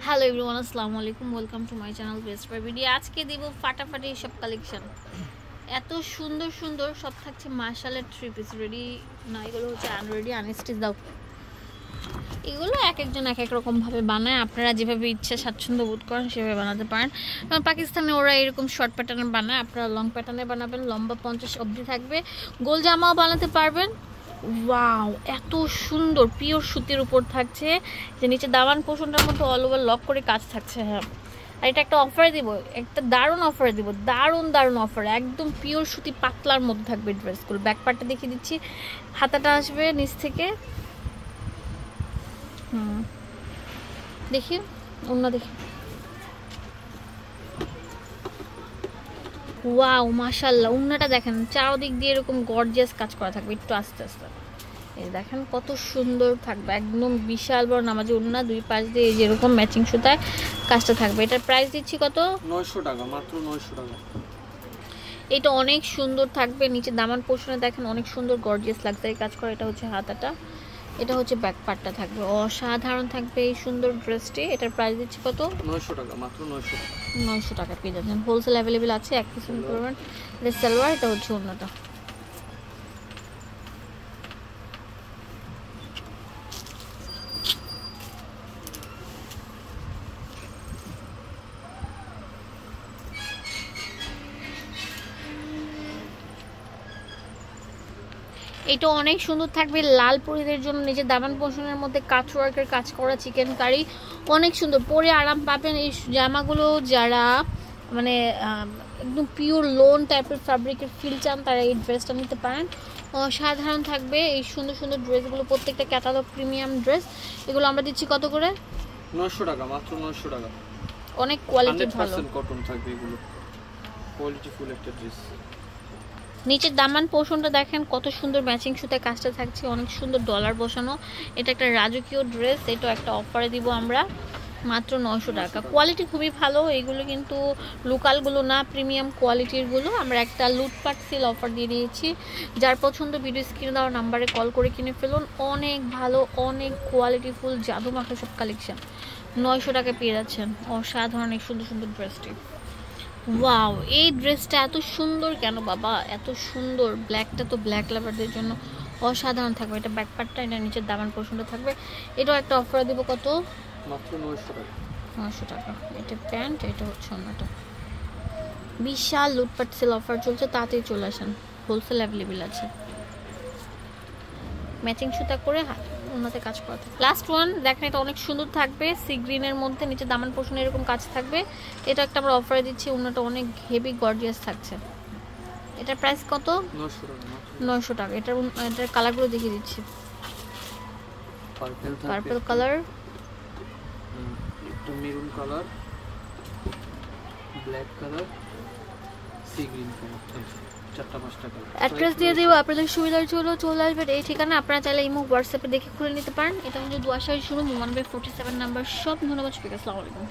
Hello everyone, আসসালামু আলাইকুম, welcome to my channel best buy video. আজকে দিব ফাটাফাটি সব কালেকশন। এত সুন্দর সুন্দর সব থাকছে মার্শালের 3 পিস রেডি না, এগুলো হচ্ছে আনরেডি আনস্টিচ দাও। এগুলো এক একজন এক এক রকমভাবে বানায়, আপনারা যেভাবে ইচ্ছা স্বাচ্ছন্দ্য বোধ করেন সেভাবে বানাতে পারেন। পাকিস্তানে ওরা এরকম শর্ট প্যাটার্নে বানায়, আপনারা লং প্যাটার্নে বানাবেন, লম্বা 50 অবধি থাকবে। গোল জামাও বানাতে পারবেন। ওয়াও, এত সুন্দর পিওর সুতির উপর থাকছে, যে নিচে দামান পোষণটার মধ্যে অল ওভার লক করে কাজ থাকছে। হ্যাঁ, আর এটা একটা অফার দিব, একটা দারুণ অফার দিব, দারুণ দারুণ অফার। একদম পিওর সুতি পাতলার মধ্যে থাকবে ড্রেসগুলো। ব্যাক পার্টটা দেখিয়ে দিচ্ছি, হাতাটা আসবে নিচ থেকে। দেখি অন্য দেখি। ওয়াও মাশাআল্লাহ, উন্নাটা দেখেন চারদিক দিয়ে এরকম গর্জিয়াস কাজ করা থাকবে। একটু আস্তে আস্তে এই দেখেন কত সুন্দর থাকবে, একদম বিশাল বড় নামাজি উন্না, দুই পাশ দিয়ে এই যেরকম ম্যাচিং সুতায় কাজটা থাকবে। এটার প্রাইস দিচ্ছি কত? 900 টাকা, মাত্র 900 টাকা। এটা অনেক সুন্দর থাকবে, নিচে দামান পোর্শনে দেখেন অনেক সুন্দর গর্জিয়াস লাক্সারি কাজ করা। এটা হচ্ছে হাতাটা, এটা হচ্ছে ব্যাক পার্টটা থাকবে, অসাধারণ থাকবে এই সুন্দর ড্রেসটি। এটার প্রাইস দিচ্ছি কত? 900 টাকা, মাত্র 900 টাকা। 900 টাকা পেয়ে যাচ্ছেন, হোলসেল অ্যাভেলেবেল আছে। এক পিস নিতে পারবেন। এটা সালোয়ার, এটা হচ্ছে ওড়নাটা। এটা অনেক সুন্দর থাকবে লাল পরিদের জন্য, নিজের দামান পোষণের মধ্যে কাট ওয়ার্কের কাজ করা চিকেন কারি, অনেক সুন্দর পরে আরাম পাবেন। এই জামাগুলো যারা মানে একদম পিওর লোন টাইপের ফ্যাব্রিকের ফিল চান, তারা এই ড্রেসটা নিতে পারেন। অসাধারণ থাকবে এই সুন্দর সুন্দর ড্রেসগুলো, প্রত্যেকটা ক্যাটালগ প্রিমিয়াম ড্রেস। এগুলো আমরা দিচ্ছি কত করে? 900 টাকা, মাত্র 900 টাকা। অনেক কোয়ালিটি ভালো, 100% কটন থাকবে এগুলো, কোয়ালিটি ফুল একটা ড্রেস। নিচের দামান পোর্শনটা দেখেন কত সুন্দর ম্যাচিং সুতায় কাজটা থাকছে, অনেক সুন্দর ডলার বসানো। এটা একটা রাজকীয় ড্রেস, এটা একটা অফারে দিব আমরা মাত্র 900 টাকা। কোয়ালিটি খুবই ভালো, এইগুলো কিন্তু লোকালগুলো না, প্রিমিয়াম কোয়ালিটিরগুলো। আমরা একটা লুটপাট সেল অফার দিয়ে দিয়েছি, যার পছন্দ ভিডিও স্ক্রিনে দেওয়ার নাম্বারে কল করে কিনে ফেলুন। অনেক ভালো, অনেক কোয়ালিটিফুল জাদু মাখা সব কালেকশন 900 টাকা পেয়ে যাচ্ছেন। অসাধারণ এই সুন্দর সুন্দর ড্রেসটি। ওয়াও, এই ড্রেসটা এত সুন্দর কেন বাবা, এত সুন্দর। ব্ল্যাকটা তো ব্ল্যাক লাভারদের জন্য অসাধারণ থাকবে। এটা ব্যাক পার্টটা, এটা নিচের দামান পোর্শনটা থাকবে। এটাও একটা অফার দেবো কত? মাত্র 900 টাকা। 900 টাকা। এটা প্যান্ট, এটা হচ্ছে অন্যটা। বিশাল লুটপাট সেল অফার চলছে, তাড়াতাড়ি চলে আসেন, হোলসেল অ্যাভেলেবেল আছে। ম্যাচিং সুতা করে ওনাতে কাজ করা থাকবে। লাস্ট ওয়ান দেখেন, এটা অনেক সুন্দর থাকবে, সি গ্রিনের মধ্যে, নিচে দামান পোর্শনে এরকম কাজ থাকবে। এটা একটা আমরা অফারে দিচ্ছি, ওনাটা অনেক হেভি গর্জিয়াস থাকছে। এটার প্রাইস কত? 900 টাকা। 900 টাকা। এটার কালারগুলো দেখিয়ে দিচ্ছি। পার্পল কালার, একটা maroon colour, black colour, sea green colour, চারটা পাঁচটা কালার। অ্যাড্রেস দিয়ে দেবো আপনাদের সুবিধার জন্য, চলে আসবেন এই ঠিকানা। আপনারা চাইলে ইমো হোয়াটসঅ্যাপে দেখে খুলে নিতে পারেন। এটা হচ্ছে দুয়াশাহী শোরুম, 1/47 নাম্বার শপ। ধন্যবাদ, আসসালামু আলাইকুম।